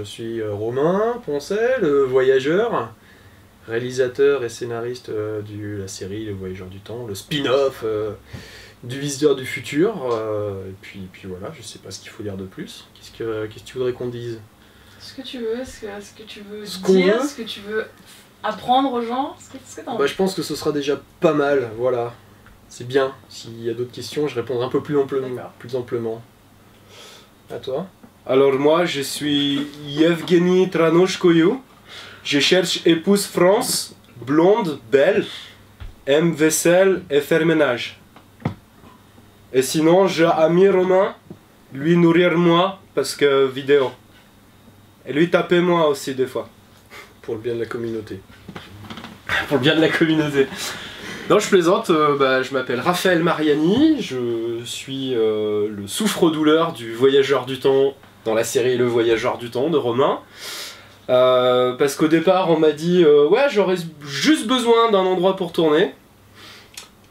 je suis Romain Poncet, le voyageur, réalisateur et scénariste de la série Le Voyageur du Temps, le spin-off du Visiteur du Futur. Et puis voilà, je sais pas ce qu'il faut dire de plus. Qu'est-ce que tu voudrais qu'on dise? Ce que tu veux, ce que tu veux Ce qu'on dire, veut. ce que tu veux apprendre aux gens, ce que t'en veux. Je pense que ce sera déjà pas mal, voilà. C'est bien. S'il y a d'autres questions, je répondrai un peu plus amplement. À toi? Alors moi, je suis Yevgeny Tranoshkoyou. Je cherche épouse France, blonde, belle, aime vaisselle et faire ménage. Et sinon, j'ai ami Romain, lui nourrir moi parce que vidéo. Et lui taper moi aussi des fois. Pour le bien de la communauté. Pour le bien de la communauté. Non, je plaisante, je m'appelle Raphaël Mariani, je suis le souffre-douleur du Voyageur du Temps dans la série Le Voyageur du Temps de Romain. Parce qu'au départ, on m'a dit ouais, j'aurais juste besoin d'un endroit pour tourner.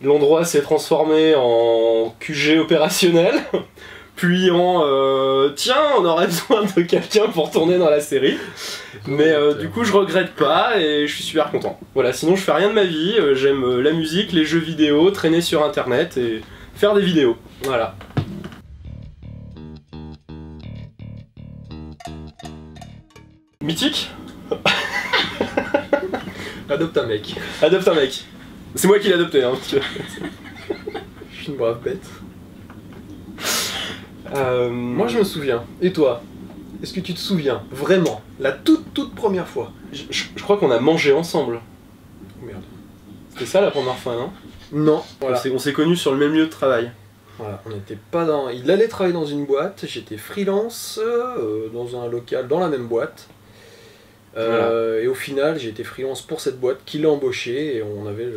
L'endroit s'est transformé en QG opérationnel, puis en tiens, on aurait besoin de quelqu'un pour tourner dans la série. Mais du coup, je regrette pas et je suis super content. Voilà, sinon, je fais rien de ma vie. J'aime la musique, les jeux vidéo, traîner sur internet et faire des vidéos. Voilà. Mythique. Adopte un mec. Adopte un mec. C'est moi qui l'ai adopté, hein. Je suis une brave bête. Moi je me souviens. Et toi? Est-ce que tu te souviens vraiment la toute première fois? Je crois qu'on a mangé ensemble. Oh, merde. C'était ça la première fois, non? Non. Voilà. On s'est connus sur le même lieu de travail. Voilà, on n'était pas dans. Il allait travailler dans une boîte, j'étais freelance dans un local dans la même boîte. Voilà. Et au final, j'ai été freelance pour cette boîte qui l'a embauché et on avait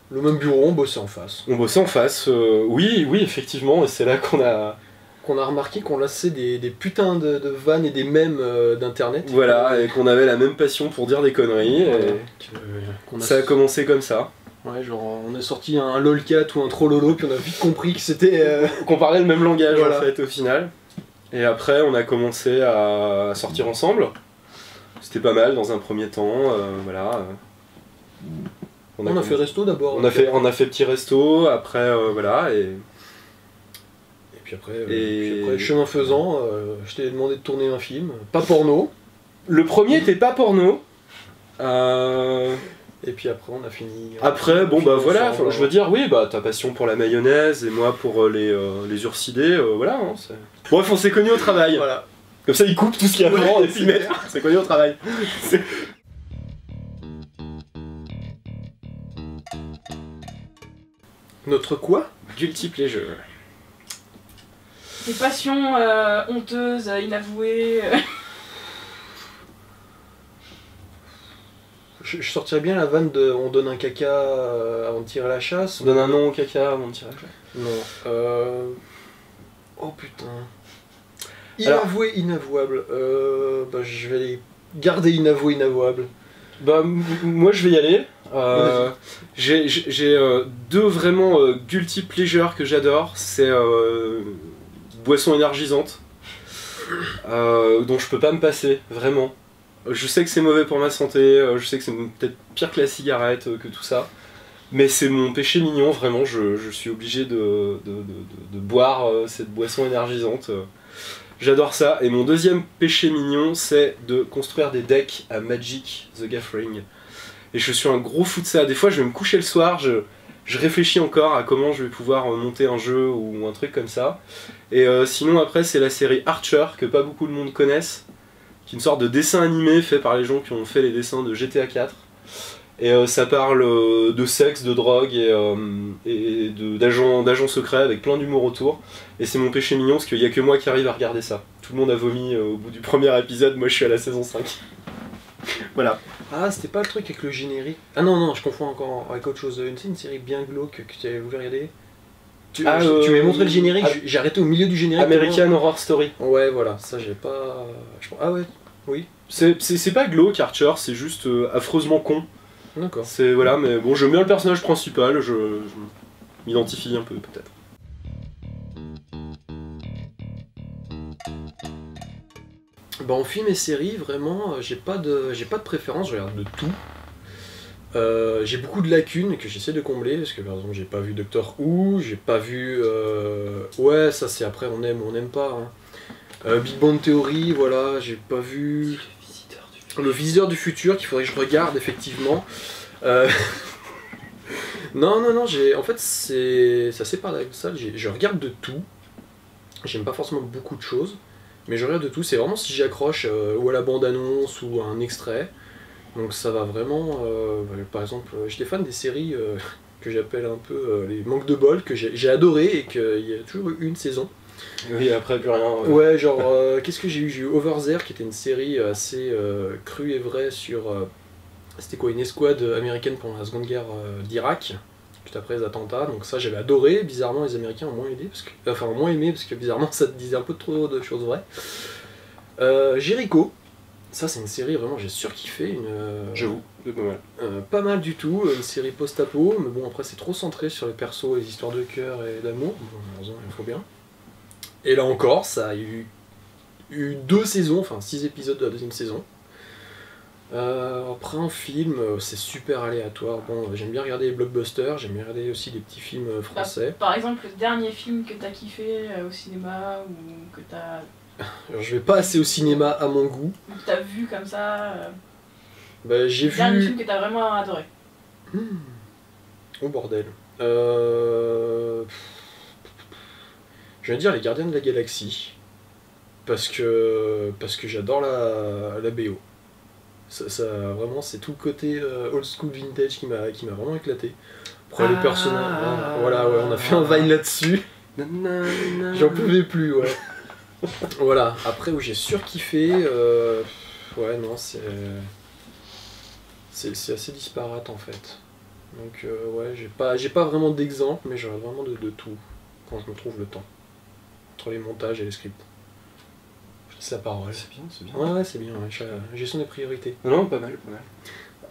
le même bureau, on bossait en face. On bossait en face, oui, effectivement, et c'est là qu'on a remarqué qu'on laissait des putains de vannes et des mèmes d'internet. Voilà, et qu'on avait la même passion pour dire des conneries. Voilà. Et ça a commencé comme ça. Ouais, genre on a sorti un lolcat ou un trollolo, puis on a vite compris que c'était... Qu'on parlait le même langage, voilà. En fait, au final. Et après, on a commencé à sortir ensemble. C'était pas mal dans un premier temps, voilà. On a fait resto d'abord. On a fait petit resto, après, voilà, et puis après, chemin faisant, je t'ai demandé de tourner un film, pas porno. Le premier était pas porno. Et puis après on a fini. Après, bon bah voilà, je veux dire, oui, bah ta passion pour la mayonnaise et moi pour les ursidés, voilà. Hein, bref, on s'est connus au travail. Voilà. Comme ça, ils coupent tout ce qu'il y a avant et puis ils mettent. On s'est connus au travail. Notre quoi? Guilty pleasure. Des passions honteuses, inavouées. Je sortirais bien la vanne de on donne un caca avant de tirer la chasse. On donne un nom au caca avant de tirer la chasse. Non. Oh putain. Inavoué, inavouable. Je vais les garder inavoué, inavouable. Bah moi je vais y aller. J'ai deux vraiment guilty pleasure que j'adore. C'est boisson énergisante. Dont je peux pas me passer, vraiment. Je sais que c'est mauvais pour ma santé, je sais que c'est peut-être pire que la cigarette, que tout ça. Mais c'est mon péché mignon, vraiment, je suis obligé de boire cette boisson énergisante. J'adore ça. Et mon deuxième péché mignon, c'est de construire des decks à Magic the Gathering. Et je suis un gros fou de ça. Des fois, je vais me coucher le soir, je réfléchis encore à comment je vais pouvoir monter un jeu ou un truc comme ça. Et sinon, après, c'est la série Archer, que pas beaucoup de monde connaissent, qui est une sorte de dessin animé fait par les gens qui ont fait les dessins de GTA 4. Et ça parle de sexe, de drogue et d'agents secrets avec plein d'humour autour. Et c'est mon péché mignon parce qu'il n'y a que moi qui arrive à regarder ça. Tout le monde a vomi au bout du premier épisode, moi je suis à la saison 5. Voilà. Ah, c'était pas le truc avec le générique. Ah non, je confonds encore avec autre chose. C'est une série bien glauque que tu avais voulu regarder. Tu m'as montré le générique, j'ai arrêté au milieu du générique. American Horror Story. Ouais, voilà, ça j'ai pas... Ah ouais, oui. C'est pas glauque Archer, c'est juste affreusement con. D'accord. C'est voilà, mais bon, j'aime bien le personnage principal, je m'identifie un peu peut-être. Bah, en film et série, vraiment, j'ai pas de préférence, je regarde de tout. J'ai beaucoup de lacunes que j'essaie de combler, parce que par exemple j'ai pas vu Doctor Who, j'ai pas vu... Ouais, ça c'est après on aime ou on n'aime pas. Hein. Big Bang Theory, voilà, j'ai pas vu... Le Visiteur du Futur, qu'il faudrait que je regarde effectivement. Non, en fait c'est assez paradoxal, je regarde de tout. J'aime pas forcément beaucoup de choses, mais je regarde de tout, c'est vraiment si j'accroche ou à la bande-annonce ou à un extrait. Donc ça va vraiment, par exemple, j'étais fan des séries que j'appelle un peu les manques de bol, que j'ai adoré et qu'il y a toujours eu une saison. Oui, après plus rien. Ouais, genre, qu'est-ce que j'ai eu? J'ai eu Over There, qui était une série assez crue et vraie sur... c'était quoi, une escouade américaine pendant la seconde guerre d'Irak, juste après les attentats. Donc ça j'avais adoré, bizarrement les Américains ont moins aidé, ont moins aimé, parce que bizarrement ça disait un peu trop de choses vraies. Jericho. Ça c'est une série vraiment j'ai surkiffé, J'avoue, c'est pas mal. Pas mal du tout, une série post-apo, mais bon après c'est trop centré sur les persos et les histoires de cœur et d'amour, bon, heureusement il faut bien. Et là encore, ça a eu 2 saisons, enfin 6 épisodes de la deuxième saison. Après un film, c'est super aléatoire, bon j'aime bien regarder les blockbusters, j'aime bien regarder aussi des petits films français. Par exemple le dernier film que t'as kiffé au cinéma, ou que t'as... Alors, je vais pas assez au cinéma à mon goût. Ou que t'as vu comme ça. Bah, j'ai le dernier vu. film que t'as vraiment adoré. Oh bordel. Je vais dire Les Gardiens de la Galaxie. Parce que j'adore la BO. Ça vraiment, c'est tout le côté old school vintage qui m'a vraiment éclaté. Après les personnages. Voilà, ouais, on a fait un Vine là-dessus. J'en pouvais plus, ouais. Voilà, après où j'ai surkiffé, ouais non c'est assez disparate en fait. Donc ouais, j'ai pas vraiment d'exemple, mais j'aurais vraiment de tout quand je me trouve le temps. Entre les montages et les scripts. Je laisse la parole. C'est bien, c'est bien. Ouais, c'est bien, ouais, gestion des priorités. Non, pas mal, pas mal.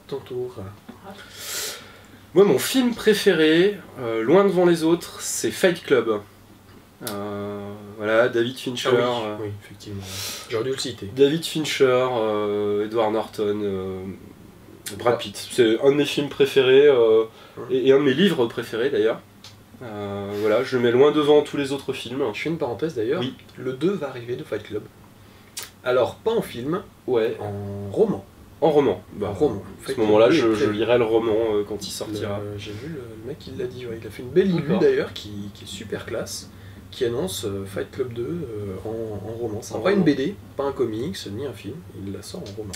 Ton tour. Moi, mon film préféré, loin devant les autres, c'est Fight Club. Voilà, David Fincher. Ah oui, effectivement. J'aurais dû le citer. David Fincher, Edward Norton, Brad Pitt. C'est un de mes films préférés et un de mes livres préférés d'ailleurs. Voilà, je le mets loin devant tous les autres films. Je fais une parenthèse d'ailleurs. Oui. Le 2 va arriver de Fight Club. Alors, pas en film, ouais. En roman. En roman. Bah, roman. À ce moment-là, je lirai le roman quand il sortira. J'ai vu le mec qui l'a dit, ouais. Il a fait une belle revue d'ailleurs qui est super classe, qui annonce Fight Club 2 en roman. C'est pas une BD, pas un comics, ni un film, il la sort en roman.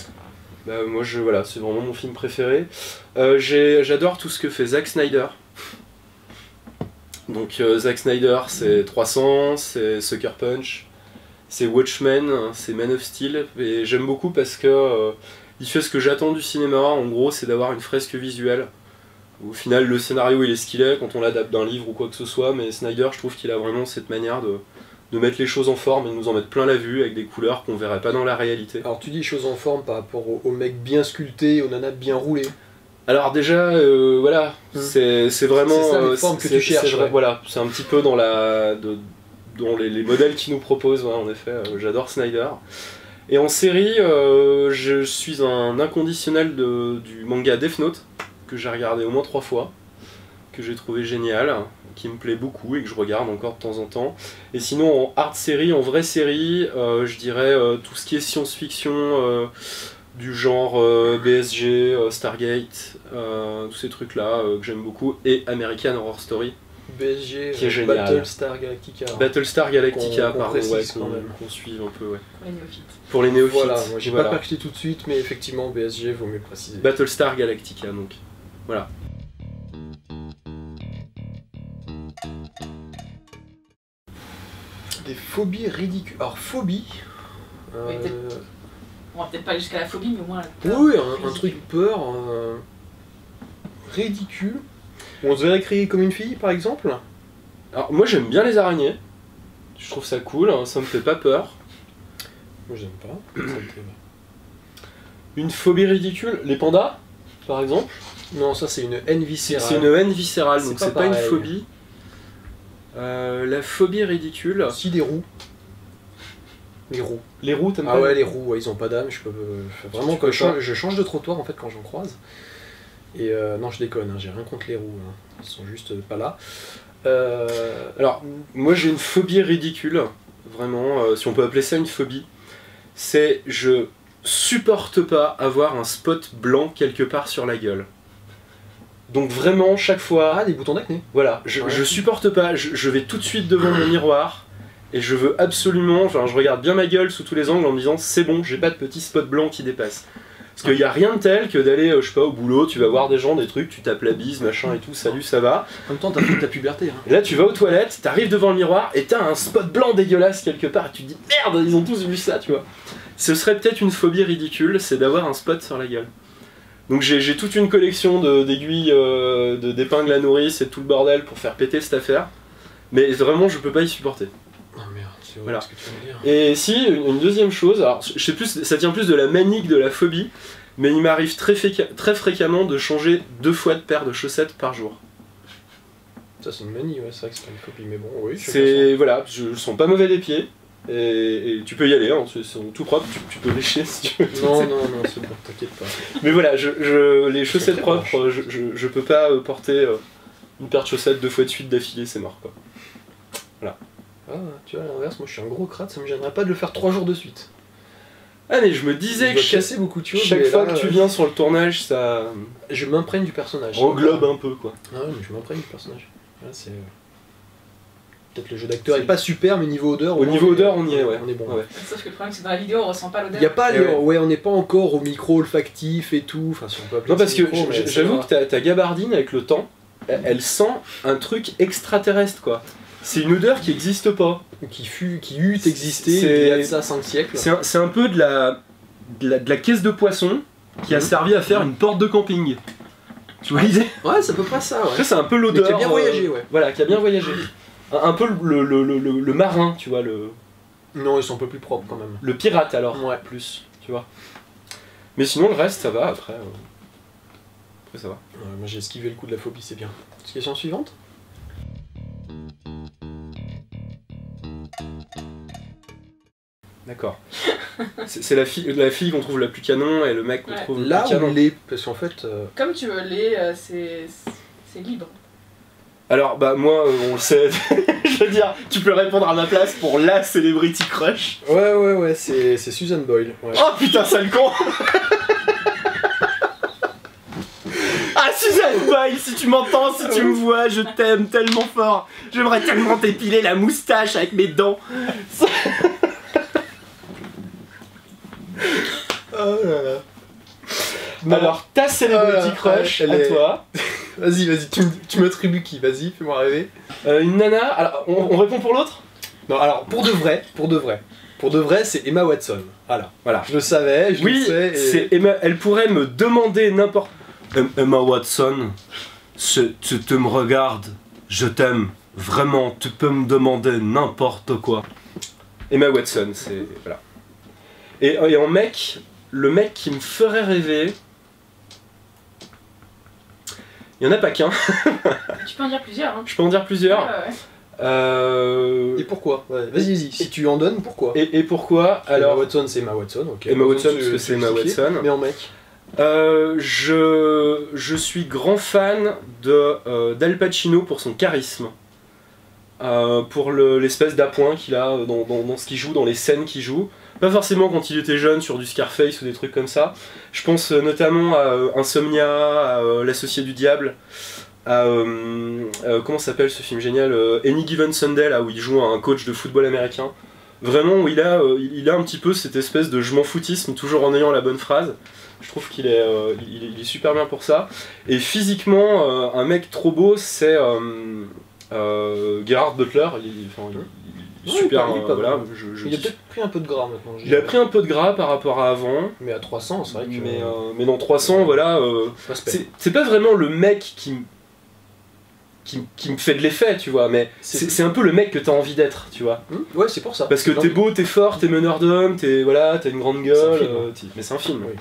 Bah, moi, voilà, c'est vraiment mon film préféré. J'adore tout ce que fait Zack Snyder. Donc Zack Snyder, c'est 300, c'est Sucker Punch, c'est Watchmen, c'est Man of Steel, et j'aime beaucoup parce que il fait ce que j'attends du cinéma. En gros, c'est d'avoir une fresque visuelle. Au final, le scénario il est ce qu'il est quand on l'adapte d'un livre ou quoi que ce soit, mais Snyder, je trouve qu'il a vraiment cette manière de mettre les choses en forme et de nous en mettre plein la vue avec des couleurs qu'on verrait pas dans la réalité. Alors tu dis choses en forme par rapport aux mecs bien sculptés, aux nanas bien roulées. Alors déjà, voilà, c'est vraiment... C'est ça les formes que tu cherches. Ouais. Voilà, c'est un petit peu dans les modèles qu'il nous propose, ouais, en effet, j'adore Snyder. Et en série, je suis un inconditionnel du manga Death Note, que j'ai regardé au moins 3 fois, que j'ai trouvé génial, qui me plaît beaucoup et que je regarde encore de temps en temps. Et sinon, en hard série, en vraie série, je dirais tout ce qui est science-fiction... du genre BSG, Stargate, tous ces trucs-là que j'aime beaucoup, et American Horror Story. BSG, qui est génial. Battlestar Galactica. Battlestar Galactica, pardon, ouais, qu'on suive un peu, ouais. Pour les néophytes. Pour les néophytes. Voilà, moi j'ai pas percuté tout de suite, mais effectivement, BSG, vaut mieux préciser. Battlestar Galactica, donc. Voilà. Des phobies ridicules. Alors, phobie. Oui, on va peut-être pas aller jusqu'à la phobie, mais au moins la peur. Oui, un truc peur ridicule. On se verrait crier comme une fille, par exemple. Alors, moi j'aime bien les araignées. Je trouve ça cool, hein, ça me fait pas peur. Moi j'aime pas. Une phobie ridicule, les pandas, par exemple. Non, ça c'est une haine viscérale. C'est une haine viscérale, donc c'est pas une pareil. phobie. La phobie ridicule. Si des roues. Les roues. Les roues, t'aimes Ah pas ouais, les roues, ouais, ils ont pas d'âme. Vraiment, peux pas. je change de trottoir en fait quand j'en croise. Et non, je déconne, hein, j'ai rien contre les roues. Hein. Ils sont juste pas là. Alors, moi j'ai une phobie ridicule, vraiment, si on peut appeler ça une phobie. C'est je supporte pas avoir un spot blanc quelque part sur la gueule. Donc vraiment, chaque fois, Ah, des boutons d'acné. voilà, Ouais. je supporte pas, je vais tout de suite devant mon miroir et je veux absolument, enfin je regarde bien ma gueule sous tous les angles en me disant c'est bon, j'ai pas de petit spot blanc qui dépasse. Parce qu'il y a rien de tel que d'aller, je sais pas, au boulot, tu vas voir des gens, des trucs, tu tapes la bise, machin et tout, salut, ça va. En même temps, t'as fait ta puberté. Hein. Et là tu vas aux toilettes, t'arrives devant le miroir et t'as un spot blanc dégueulasse quelque part et tu te dis merde, ils ont tous vu ça, tu vois. Ce serait peut-être une phobie ridicule, c'est d'avoir un spot sur la gueule. Donc j'ai toute une collection d'aiguilles, d'épingles à nourrice et tout le bordel pour faire péter cette affaire. Mais vraiment, je peux pas y supporter. Oh merde, c'est horrible Voilà. ce que tu veux dire. Et si, une deuxième chose, alors je sais plus, ça tient plus de la manique de la phobie, mais il m'arrive très fréquemment de changer 2 fois de paire de chaussettes par jour. Ça, c'est une manie, ouais, c'est vrai que c'est pas une copie, mais bon, oui. C'est, voilà, je sens pas mauvais des pieds, et tu peux y aller, hein, ils sont tout propres, tu peux lécher si tu veux. Non, c'est bon, t'inquiète pas. Mais voilà, les chaussettes très propres, je peux pas porter une paire de chaussettes 2 fois de suite d'affilée, c'est mort quoi. Ah, tu vois, à l'inverse, moi je suis un gros crade, ça me gênerait pas de le faire 3 jours de suite. Ah mais je me disais Je que dois casser beaucoup de choses. chaque mais fois là, que tu viens sur le tournage, ça je m'imprègne du personnage. englobe un peu quoi. Ah ouais, mais je m'imprègne du personnage. Là, c'est. Peut-être le jeu d'acteur est pas super, mais niveau odeur. Au niveau odeur, on y est, ouais. On est bon. Ouais. Sauf que le problème, c'est que dans la vidéo, on ressent pas Il l'odeur. y a pas, Eh ouais. ouais, on n'est pas encore au micro olfactif et tout. Enfin, si on peut appeler Non parce ça que micro, mais j'avoue ça que ta gabardine avec le temps, elle sent un truc extraterrestre quoi. C'est une odeur qui existe pas. va. Qui eût existé C'est- il y a de ça 5 siècles. C'est un peu de la caisse de poisson qui a servi à faire une porte de camping. Tu vois l'idée? Ouais, c'est à peu près ça, ouais. Ça c'est un peu Mais l'odeur. qui a bien voyagé, ouais. Voilà, qui a bien voyagé. Un peu le marin, tu vois, Non, ils sont un peu plus propres quand même. le pirate alors, Ouais. plus, tu vois. Mais sinon le reste ça va après. Après ça va. Ouais, moi j'ai esquivé le coup de la phobie, c'est bien. Question suivante. D'accord. C'est la fille qu'on trouve la plus canon et le mec qu'on Ouais. trouve Là le plus où canon. les. Parce qu'en fait. Comme tu veux, c'est libre. Alors bah moi on le sait, je veux dire, tu peux répondre à ma place pour la celebrity crush. Ouais, c'est Susan Boyle. Ouais. Oh putain sale con. Ah Suzanne Boyle, si tu m'entends, si tu me vois, je t'aime tellement fort. J'aimerais tellement t'épiler la moustache avec mes dents. Oh là là. Bon, alors ta celebrity ouais, crush elle à est- toi. Vas-y, tu m'attribues qui? Vas-y, fais-moi rêver. Une nana, alors on répond pour l'autre? Non, alors pour de vrai, c'est Emma Watson. Voilà. Je le savais, je le Oui, sais. et- c'est Emma, elle pourrait me demander n'importe... Emma Watson, tu me regardes, je t'aime, vraiment, tu peux me demander n'importe quoi. Emma Watson, c'est... voilà. Et en mec, le mec qui me ferait rêver... Il n'y en a pas qu'un, Tu peux en dire plusieurs. Hein. je peux en dire plusieurs. Ouais. Et pourquoi? Ouais, vas-y, si tu en donnes, pourquoi? Et pourquoi Emma alors Watson, c'est Emma Watson, ok. Emma Watson, Tu- parce que tu c'est Emma justifies. Watson. Mais en mec. Je suis grand fan d'Al Pacino pour son charisme. Pour l'espèce d'appoint qu'il a dans ce qu'il joue, dans les scènes qu'il joue. Pas forcément quand il était jeune sur du Scarface ou des trucs comme ça. Je pense notamment à Insomnia, à L'Associé du Diable, à comment s'appelle ce film génial, Any Given Sunday, là où il joue un coach de football américain. Vraiment où il a un petit peu cette espèce de je m'en foutisme toujours en ayant la bonne phrase. Je trouve qu'il est, il est super bien pour ça. Et physiquement, un mec trop beau, c'est Gerard Butler. Il est Ouais, super. il est pas Voilà, mal. je Il a kiffe. peut-être pris un peu de gras maintenant. je Il a dirais. pris un peu de gras par rapport à avant. Mais à 300, c'est vrai que. Mais dans 300, voilà. Respect. C'est pas vraiment le mec qui me fait de l'effet, tu vois, mais C'est- c'est un peu le mec que t'as envie d'être, tu vois. Ouais, c'est pour ça. Parce que Non, t'es beau, t'es fort, t'es meneur d'hommes, t'as une grande gueule. C'est un film, Mais c'est un film. Oui.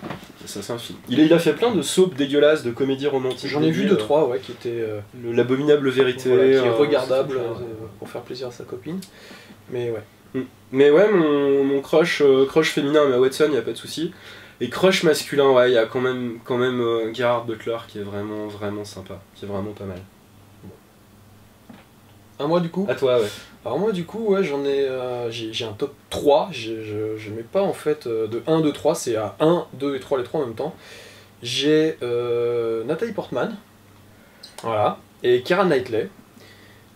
C'est un film. Il a fait plein de soaps dégueulasses, de comédies romantiques. J'en ai vu débiles. 2-3, ouais, qui étaient. L'abominable vérité. Voilà, qui est regardable ce truc-là. pour faire plaisir à sa copine. Mais ouais. Mais ouais, mon crush féminin, Emma Watson, y a pas de souci. Et crush masculin, ouais, il y a quand même Gerard Butler qui est vraiment, vraiment sympa, qui est vraiment pas mal. À moi du coup. À toi, ouais. Alors moi du coup, ouais, j'ai un top 3, je mets pas en fait de 1, 2, 3, c'est à 1, 2 et 3, les 3 en même temps. J'ai Nathalie Portman, voilà, et Keira Knightley.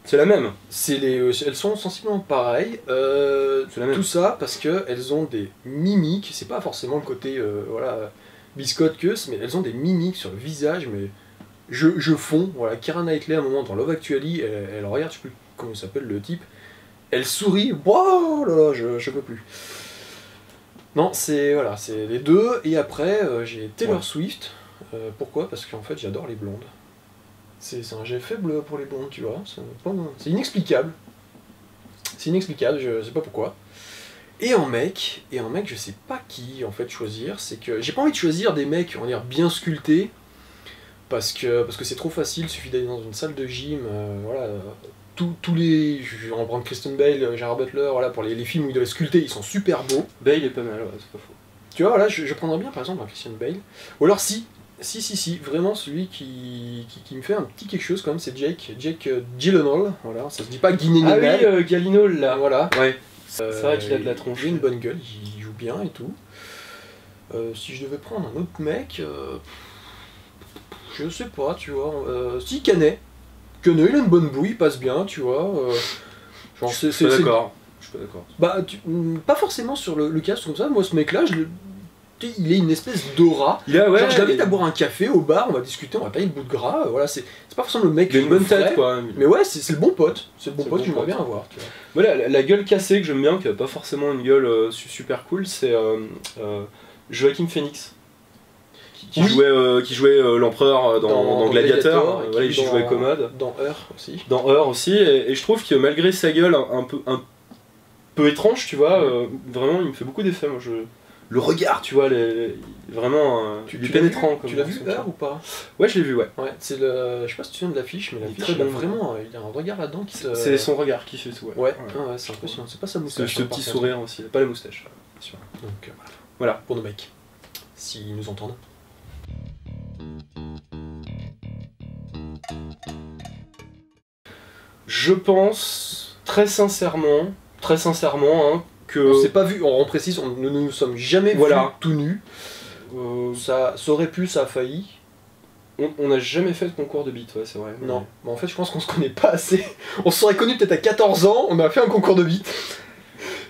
C'est la même. Elles sont sensiblement pareilles, C'est la même. tout ça parce qu'elles ont des mimiques, c'est pas forcément le côté voilà, biscotte queuse, mais elles ont des mimiques sur le visage, mais je fonds. Voilà, Keira Knightley à un moment dans Love Actually, elle regarde, je sais plus comment il s'appelle le type, elle sourit, wow là là, je peux plus. Non, c'est les deux, et après j'ai Taylor Swift. Pourquoi? Parce qu'en fait j'adore les blondes. C'est un jet faible pour les blondes, tu vois, c'est inexplicable. C'est inexplicable, je sais pas pourquoi. Et en mec, je sais pas qui en fait choisir, c'est que j'ai pas envie de choisir des mecs, on va dire, bien sculptés, parce que c'est trop facile, il suffit d'aller dans une salle de gym, voilà, tous les... Je vais en prendre Kristen Bale, Gerard Butler, voilà, pour les films où ils doivent sculpter, ils sont super beaux. Bale est pas mal, ouais, c'est pas faux. Tu vois, voilà, je prendrais bien par exemple un Christian Bale. Ou alors si, vraiment celui qui me fait un petit quelque chose quand même, c'est Jake Gyllenhaal, voilà, ça se dit pas Guinénal. Ah oui, Gyllenhaal là. Voilà. Ouais. C'est vrai qu'il a de la tronche. Il a une bonne gueule, il joue bien et tout. Si je devais prendre un autre mec, je sais pas, tu vois. Si Canet, il a une bonne bouille, il passe bien, tu vois. Genre, Je suis pas d'accord. Bah, pas forcément sur le casque comme ça. Moi, ce mec-là, il est une espèce d'aura. Ouais, genre, je l'invite à boire un café au bar, on va discuter, on va payer le bout de gras. Voilà, c'est pas forcément le mec. Il a une bonne tête, quoi. Mais ouais, c'est le bon pote. C'est le bon pote que j'aimerais bien avoir. Tu vois. Voilà, la gueule cassée que j'aime bien, qui a pas forcément une gueule super cool, c'est Joaquin Phoenix. Qui jouait l'empereur dans Gladiator. Voilà, il jouait Commode. Dans Heure aussi. Dans Heure aussi, et je trouve que malgré sa gueule un peu étrange, tu vois, vraiment il me fait beaucoup d'effet. Moi, le regard, tu vois, vraiment tu pénétrant. Tu l'as vu Heure ou pas? Ouais, je l'ai vu, ouais. C'est je sais pas si tu viens de l'affiche, mais l'affiche, il a vraiment, il y a un regard là-dedans qui te... C'est son regard qui fait tout, ouais. Ouais, c'est impressionnant. C'est pas sa moustache. Ce petit sourire aussi, pas la moustache, bien sûr. Donc voilà, pour nos mecs, s'ils nous entendent. Je pense très sincèrement, hein, que... On s'est pas vu, on précise, nous ne nous sommes jamais vus tout nus. Ça aurait pu, ça a failli. On n'a jamais fait de concours de beat, ouais, c'est vrai. Non, mais en fait, je pense qu'on se connaît pas assez. On se serait connus peut-être à 14 ans, on a fait un concours de beat.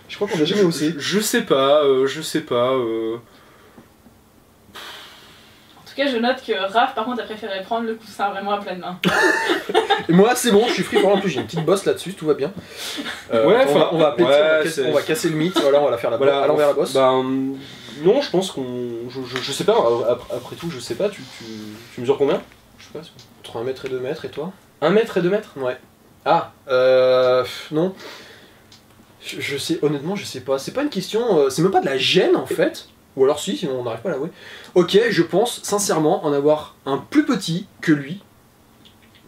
Je crois qu'on n'a jamais osé. Je sais pas. En tout cas, je note que Raph, par contre, a préféré prendre le coussin vraiment à pleine main. Et moi, c'est bon, je suis free pour en plus, j'ai une petite bosse là-dessus, tout va bien. Ouais, on va appeler, on va casser le mythe, voilà, on va la faire à l'envers la bosse. Non, je pense qu'on... Je sais pas, après tout, je sais pas, tu mesures combien? Je sais pas. Entre 1 mètre et 2 mètres, et toi? 1 mètre et 2 mètres? Ouais. Ah, non. Je sais, honnêtement, je sais pas. C'est pas une question, c'est même pas de la gêne en fait. Ou alors si, sinon on n'arrive pas à l'avouer. Ok, je pense sincèrement en avoir un plus petit que lui.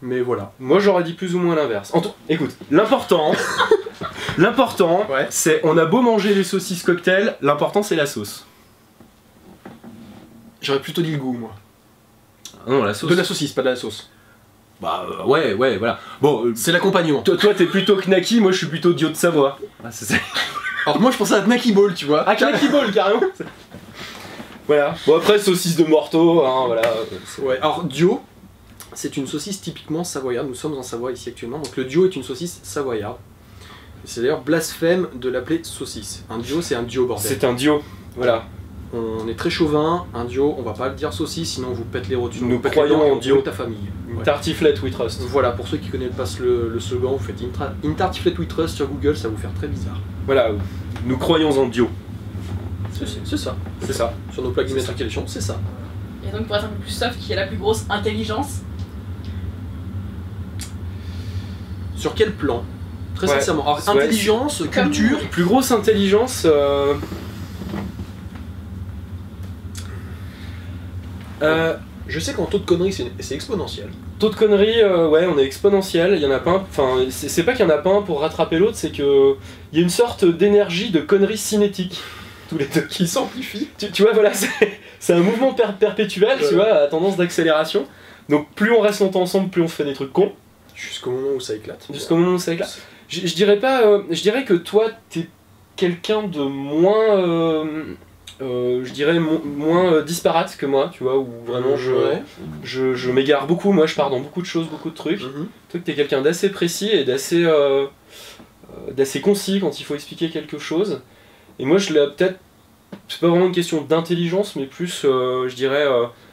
Mais voilà. Moi j'aurais dit plus ou moins l'inverse. Écoute, l'important, ouais, c'est on a beau manger les saucisses cocktail, l'important c'est la sauce. J'aurais plutôt dit le goût, moi. Non, la sauce. De la saucisse, pas de la sauce. Bah ouais, voilà. Bon, c'est l'accompagnement. Toi t'es plutôt knacky, moi je suis plutôt Dio de Savoie. Ah, alors moi je pensais à Knacky Ball, tu vois. Ah, Knacky Ball, carrément. Voilà. Bon après saucisse de morteau, hein, voilà. Ouais. Alors Dio, c'est une saucisse typiquement savoyarde. Nous sommes en Savoie ici actuellement, donc le Dio est une saucisse savoyarde. C'est d'ailleurs blasphème de l'appeler saucisse. Un Dio, c'est un Dio, bordel. C'est un Dio, voilà. On est très chauvin, un Dio, on va pas le dire saucisse, sinon on vous pète les rotules. Nous croyons en Dio. Ta famille. Une tartiflette we trust. Voilà, pour ceux qui connaissent pas le slogan, vous faites une tartiflette we trust sur Google, ça va vous faire très bizarre. Voilà, nous croyons en Dio. C'est ça. C'est ça. Sur nos plaques d'immatriculation, c'est ça. Et donc pour être un peu plus soft, qui a la plus grosse intelligence? Sur quel plan? Très sincèrement. Alors, intelligence, culture. Plus grosse intelligence. Je sais qu'en taux de conneries, c'est exponentiel. Taux de conneries, ouais, on est exponentiel. Il y en a pas un. Enfin, c'est pas qu'il y en a pas un pour rattraper l'autre, c'est que il y a une sorte d'énergie de conneries cinétique. Tous les deux. Qui s'amplifie. Tu vois, voilà, c'est un mouvement perpétuel, tu vois, à tendance d'accélération. Donc plus on reste longtemps ensemble, plus on fait des trucs cons. Jusqu'au moment où ça éclate. Jusqu'au moment où ça éclate. Je dirais pas. Je dirais que toi, t'es quelqu'un de moins. Je dirais moins disparate que moi, tu vois, où vraiment Ouais. je m'égare beaucoup. Moi, je pars dans beaucoup de choses, beaucoup de trucs. Mhm. Toi, t'es quelqu'un d'assez précis et d'assez concis quand il faut expliquer quelque chose. Et moi, je l'ai peut-être. C'est pas vraiment une question d'intelligence, mais plus, je dirais,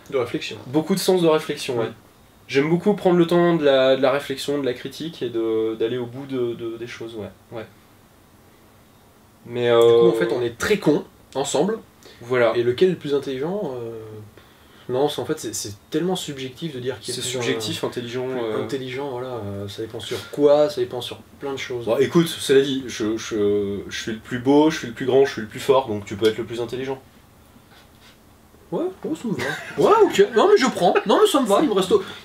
De réflexion. beaucoup de sens de réflexion, ouais. J'aime beaucoup prendre le temps de la réflexion, de la critique et d'aller au bout des choses, ouais. Mais Du coup, en fait, on est très cons ensemble. voilà. Et lequel est le plus intelligent Non, en fait, c'est tellement subjectif de dire qu'il est C'est plus subjectif, intelligent. intelligent, voilà. Ça dépend sur quoi, ça dépend sur plein de choses. Bon, écoute, cela dit, je suis le plus beau, je suis le plus grand, je suis le plus fort, donc tu peux être le plus intelligent. Ouais, ça me va. Ouais, ok. Non, mais je prends. Non, mais ça me va.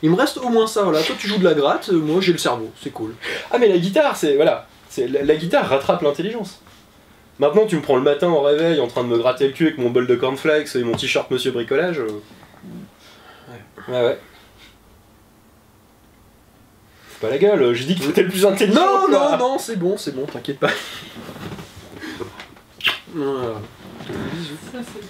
Il me reste au moins ça, voilà. Toi, tu joues de la gratte, moi, j'ai le cerveau. C'est cool. Ah, mais la guitare, la guitare rattrape l'intelligence. Maintenant, tu me prends le matin au réveil en train de me gratter le cul avec mon bol de cornflakes et mon t-shirt Monsieur Bricolage. Ouais. Faut pas la gueule, j'ai dit que t'étais le plus intelligent. Non, c'est bon, t'inquiète pas. Voilà. Bisous. Ça, c'est bon.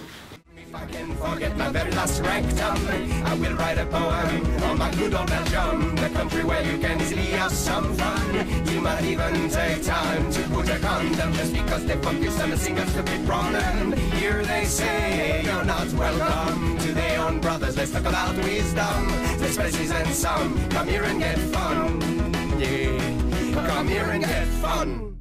If I can forget my very last rectum, I will write a poem on my good old Belgium, the country where you can easily have some fun. You might even take time to put a condom just because they focus on a single stupid problem. Here they say you're not welcome to their own brothers. Let's talk about wisdom. There's places and some. Come here and get fun. Yeah, come here and get fun.